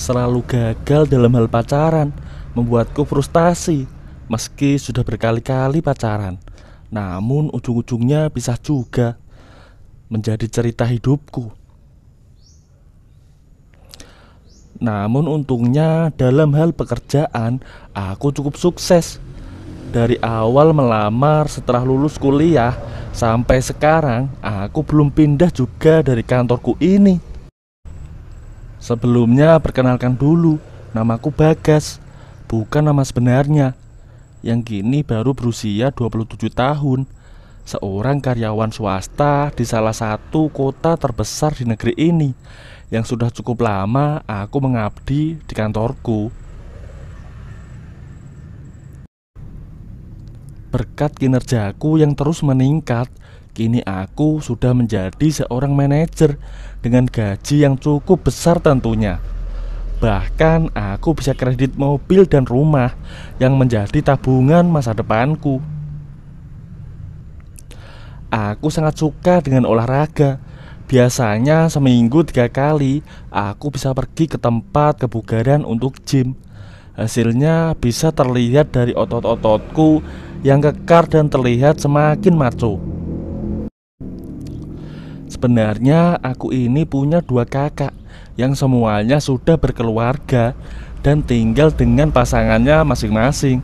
selalu gagal dalam hal pacaran, membuatku frustasi. Meski sudah berkali-kali pacaran, namun ujung-ujungnya pisah juga. Menjadi cerita hidupku. Namun untungnya dalam hal pekerjaan aku cukup sukses. Dari awal melamar setelah lulus kuliah sampai sekarang aku belum pindah juga dari kantorku ini. Sebelumnya perkenalkan dulu, namaku Bagas, bukan nama sebenarnya. Yang kini baru berusia 27 tahun. Seorang karyawan swasta di salah satu kota terbesar di negeri ini. Yang sudah cukup lama aku mengabdi di kantorku. Berkat kinerjaku yang terus meningkat, kini aku sudah menjadi seorang manajer dengan gaji yang cukup besar tentunya. Bahkan aku bisa kredit mobil dan rumah yang menjadi tabungan masa depanku. Aku sangat suka dengan olahraga. Biasanya seminggu 3 kali aku bisa pergi ke tempat kebugaran untuk gym. Hasilnya bisa terlihat dari otot-ototku yang kekar dan terlihat semakin maco. Sebenarnya aku ini punya 2 kakak yang semuanya sudah berkeluarga dan tinggal dengan pasangannya masing-masing.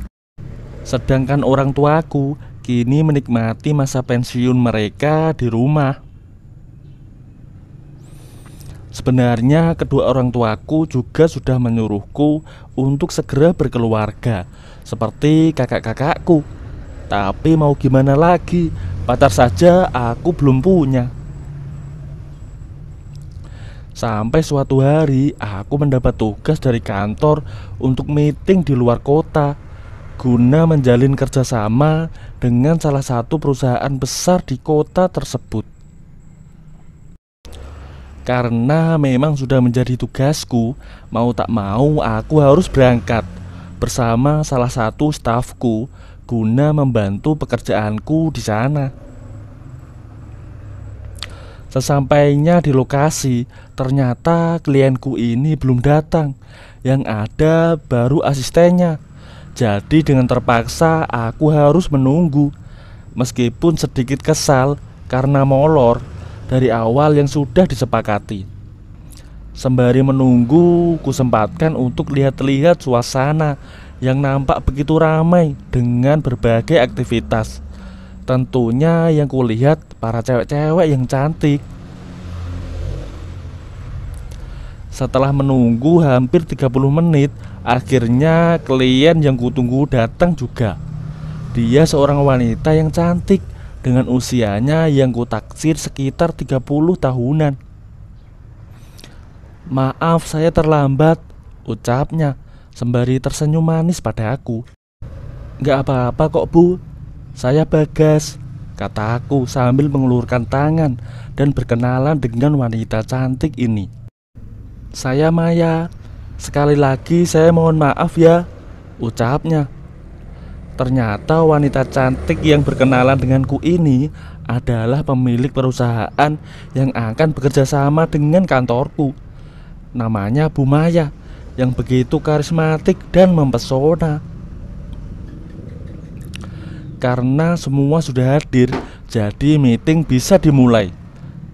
Sedangkan orang tuaku kini menikmati masa pensiun mereka di rumah. Sebenarnya kedua orang tuaku juga sudah menyuruhku untuk segera berkeluarga seperti kakak-kakakku. Tapi mau gimana lagi, pacar saja aku belum punya. Sampai suatu hari aku mendapat tugas dari kantor untuk meeting di luar kota guna menjalin kerjasama dengan salah satu perusahaan besar di kota tersebut. Karena memang sudah menjadi tugasku, mau tak mau aku harus berangkat bersama salah satu stafku guna membantu pekerjaanku di sana. Sesampainya di lokasi, ternyata klienku ini belum datang. Yang ada baru asistennya. Jadi dengan terpaksa aku harus menunggu. Meskipun sedikit kesal karena molor dari awal yang sudah disepakati. Sembari menunggu, kusempatkan untuk lihat-lihat suasana yang nampak begitu ramai dengan berbagai aktivitas. Tentunya yang kulihat para cewek-cewek yang cantik. Setelah menunggu hampir 30 menit, akhirnya klien yang kutunggu datang juga. Dia seorang wanita yang cantik dengan usianya yang kutaksir sekitar 30 tahunan. "Maaf saya terlambat," ucapnya sembari tersenyum manis pada aku. "Gak apa-apa kok Bu, saya Bagas," kataku sambil mengulurkan tangan dan berkenalan dengan wanita cantik ini. "Saya Maya, sekali lagi saya mohon maaf ya," ucapnya. Ternyata wanita cantik yang berkenalan denganku ini adalah pemilik perusahaan yang akan bekerja sama dengan kantorku. Namanya Bu Maya, yang begitu karismatik dan mempesona. Karena semua sudah hadir, jadi meeting bisa dimulai.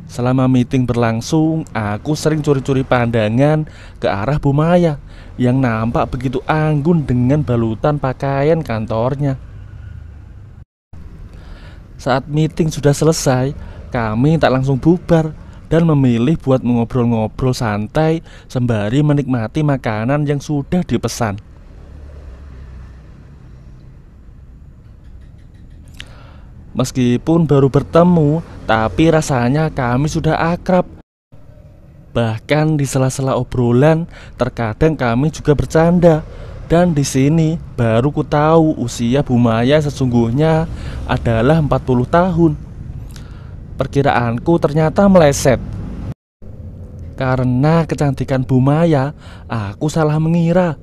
Selama meeting berlangsung, aku sering curi-curi pandangan ke arah Bu Maya yang nampak begitu anggun dengan balutan pakaian kantornya. Saat meeting sudah selesai, kami tak langsung bubar dan memilih buat mengobrol-ngobrol santai sembari menikmati makanan yang sudah dipesan. Meskipun baru bertemu, tapi rasanya kami sudah akrab. Bahkan di sela-sela obrolan, terkadang kami juga bercanda. Dan di sini baru ku tahu usia Bu Maya sesungguhnya adalah 40 tahun. Perkiraanku ternyata meleset. Karena kecantikan Bu Maya, aku salah mengira.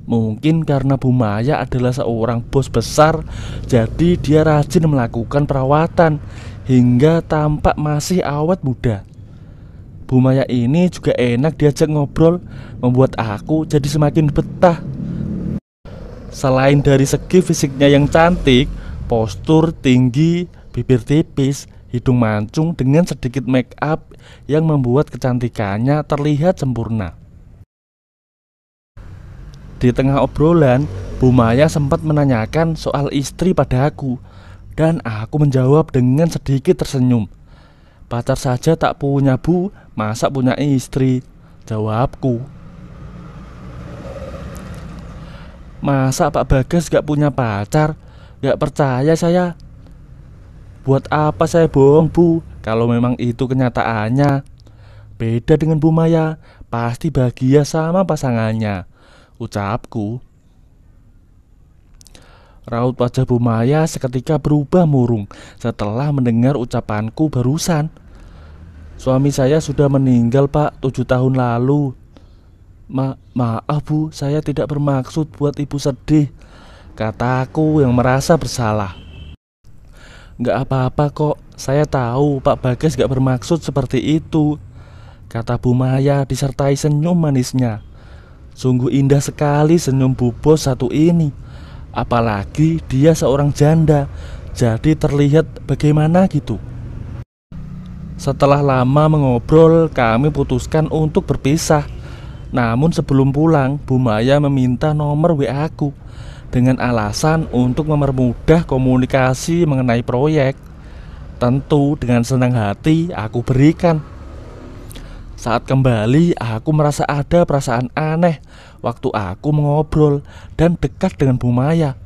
Mungkin karena Bu Maya adalah seorang bos besar, jadi dia rajin melakukan perawatan hingga tampak masih awet muda. Bu Maya ini juga enak diajak ngobrol, membuat aku jadi semakin betah. Selain dari segi fisiknya yang cantik, postur tinggi, bibir tipis, hidung mancung dengan sedikit make up yang membuat kecantikannya terlihat sempurna. Di tengah obrolan, Bu Maya sempat menanyakan soal istri pada aku, dan aku menjawab dengan sedikit tersenyum. Pacar saja tak punya Bu, masa punya istri? Jawabku. Masa Pak Bagas gak punya pacar? Gak percaya saya. Buat apa saya bohong Bu, kalau memang itu kenyataannya. Beda dengan Bu Maya, pasti bahagia sama pasangannya, ucapku. Raut wajah Bu Maya seketika berubah murung setelah mendengar ucapanku barusan. Suami saya sudah meninggal Pak 7 tahun lalu. Maaf Bu, saya tidak bermaksud buat ibu sedih, kataku yang merasa bersalah. Gak apa-apa kok, saya tahu Pak Bagas gak bermaksud seperti itu, kata Bu Maya disertai senyum manisnya. Sungguh indah sekali senyum Bu Bos satu ini. Apalagi dia seorang janda, jadi terlihat bagaimana gitu. Setelah lama mengobrol, kami putuskan untuk berpisah. Namun sebelum pulang, Bu Maya meminta nomor WA aku dengan alasan untuk mempermudah komunikasi mengenai proyek. Tentu dengan senang hati aku berikan. Saat kembali, aku merasa ada perasaan aneh waktu aku mengobrol dan dekat dengan Bu Maya.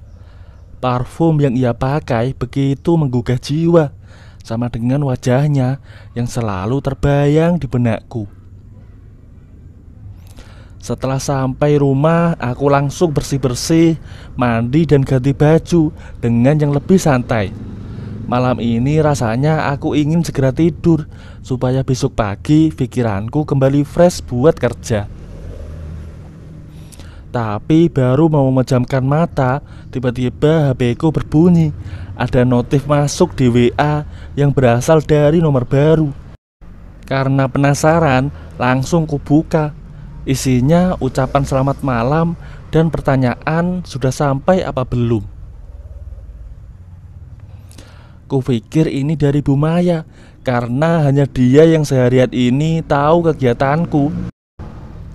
Parfum yang ia pakai begitu menggugah jiwa, sama dengan wajahnya yang selalu terbayang di benakku. Setelah sampai rumah, aku langsung bersih-bersih, mandi dan ganti baju dengan yang lebih santai. Malam ini rasanya aku ingin segera tidur supaya besok pagi pikiranku kembali fresh buat kerja. Tapi baru mau memejamkan mata, tiba-tiba HP-ku berbunyi. Ada notif masuk di WA yang berasal dari nomor baru. Karena penasaran, langsung kubuka. Isinya ucapan selamat malam dan pertanyaan sudah sampai apa belum. Kupikir ini dari Bu Maya, karena hanya dia yang seharian ini tahu kegiatanku.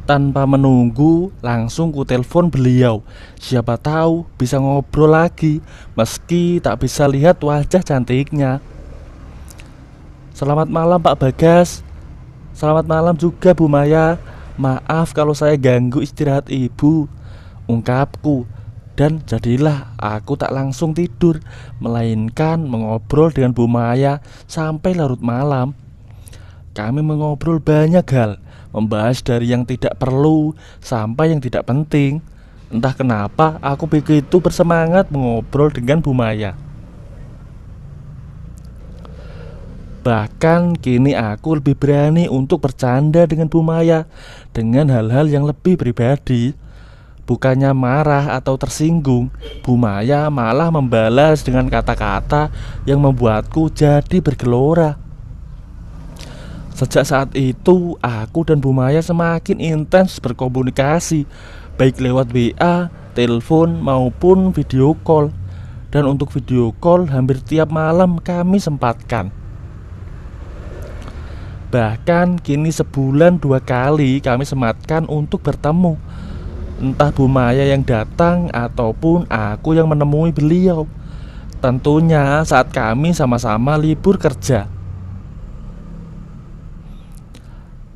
Tanpa menunggu, langsung ku telepon beliau. Siapa tahu bisa ngobrol lagi, meski tak bisa lihat wajah cantiknya. Selamat malam Pak Bagas. Selamat malam juga Bu Maya. Maaf kalau saya ganggu istirahat ibu, ungkapku. Dan jadilah aku tak langsung tidur, melainkan mengobrol dengan Bu Maya sampai larut malam. Kami mengobrol banyak hal, membahas dari yang tidak perlu sampai yang tidak penting. Entah kenapa aku begitu bersemangat mengobrol dengan Bu Maya. Bahkan kini aku lebih berani untuk bercanda dengan Bu Maya dengan hal-hal yang lebih pribadi. Bukannya marah atau tersinggung, Bu Maya malah membalas dengan kata-kata yang membuatku jadi bergelora. Sejak saat itu, aku dan Bu Maya semakin intens berkomunikasi, baik lewat WA, telepon maupun video call. Dan untuk video call hampir tiap malam kami sempatkan. Bahkan kini sebulan 2 kali kami sematkan untuk bertemu. Entah Bu Maya yang datang ataupun aku yang menemui beliau. Tentunya saat kami sama-sama libur kerja.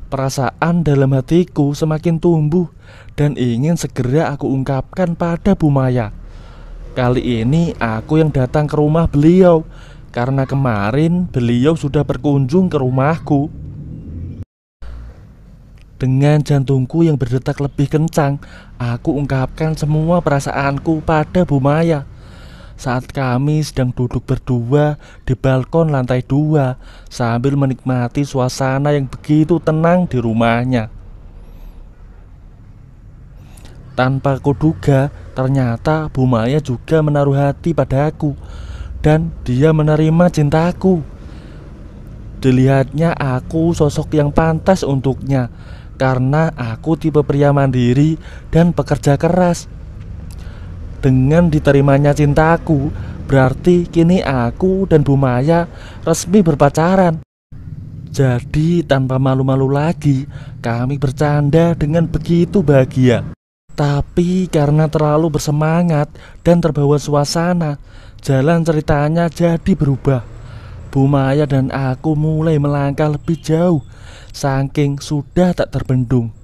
Perasaan dalam hatiku semakin tumbuh dan ingin segera aku ungkapkan pada Bu Maya. Kali ini aku yang datang ke rumah beliau, karena kemarin beliau sudah berkunjung ke rumahku. Dengan jantungku yang berdetak lebih kencang, aku ungkapkan semua perasaanku pada Bu Maya. Saat kami sedang duduk berdua di balkon lantai 2 sambil menikmati suasana yang begitu tenang di rumahnya. Tanpa kuduga, ternyata Bu Maya juga menaruh hati padaku dan dia menerima cintaku. Dilihatnya aku sosok yang pantas untuknya, karena aku tipe pria mandiri dan pekerja keras. Dengan diterimanya cintaku, berarti kini aku dan Bu Maya resmi berpacaran. Jadi tanpa malu-malu lagi, kami bercanda dengan begitu bahagia. Tapi karena terlalu bersemangat dan terbawa suasana, jalan ceritanya jadi berubah. Bu Maya dan aku mulai melangkah lebih jauh, saking sudah tak terbendung.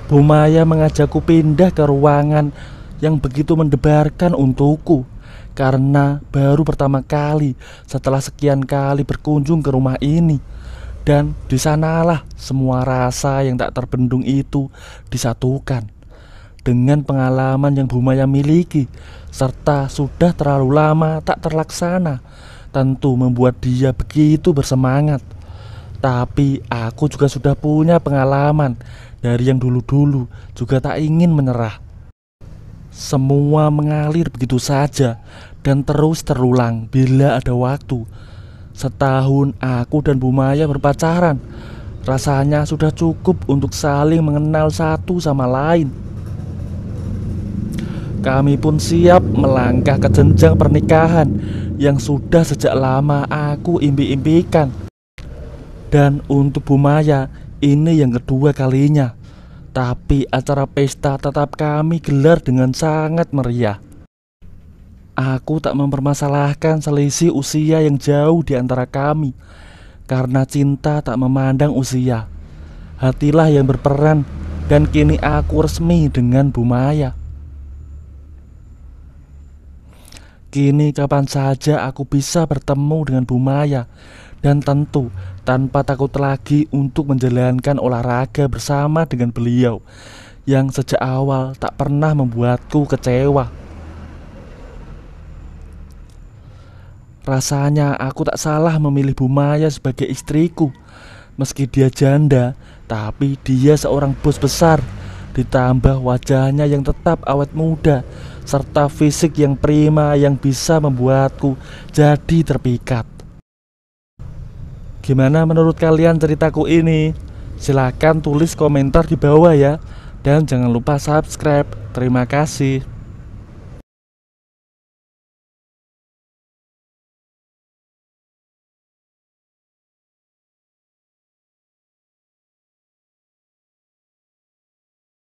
Bu Maya mengajakku pindah ke ruangan yang begitu mendebarkan untukku, karena baru pertama kali setelah sekian kali berkunjung ke rumah ini. Dan disanalah semua rasa yang tak terbendung itu disatukan dengan pengalaman yang Bu Maya miliki, serta sudah terlalu lama tak terlaksana. Tentu membuat dia begitu bersemangat. Tapi aku juga sudah punya pengalaman dari yang dulu-dulu, juga tak ingin menyerah. Semua mengalir begitu saja dan terus terulang bila ada waktu. Setahun aku dan Bu Maya berpacaran. Rasanya sudah cukup untuk saling mengenal satu sama lain. Kami pun siap melangkah ke jenjang pernikahan yang sudah sejak lama aku impi-impikan. Dan untuk Bu Maya, ini yang kedua kalinya. Tapi acara pesta tetap kami gelar dengan sangat meriah. Aku tak mempermasalahkan selisih usia yang jauh di antara kami, karena cinta tak memandang usia. Hatilah yang berperan, dan kini aku resmi dengan Bu Maya. Kini kapan saja aku bisa bertemu dengan Bu Maya, dan tentu tanpa takut lagi untuk menjalankan olahraga bersama dengan beliau yang sejak awal tak pernah membuatku kecewa. Rasanya aku tak salah memilih Bu Maya sebagai istriku. Meski dia janda, tapi dia seorang bos besar. Ditambah wajahnya yang tetap awet muda, serta fisik yang prima yang bisa membuatku jadi terpikat. Gimana menurut kalian ceritaku ini? Silahkan tulis komentar di bawah ya. Dan jangan lupa subscribe. Terima kasih.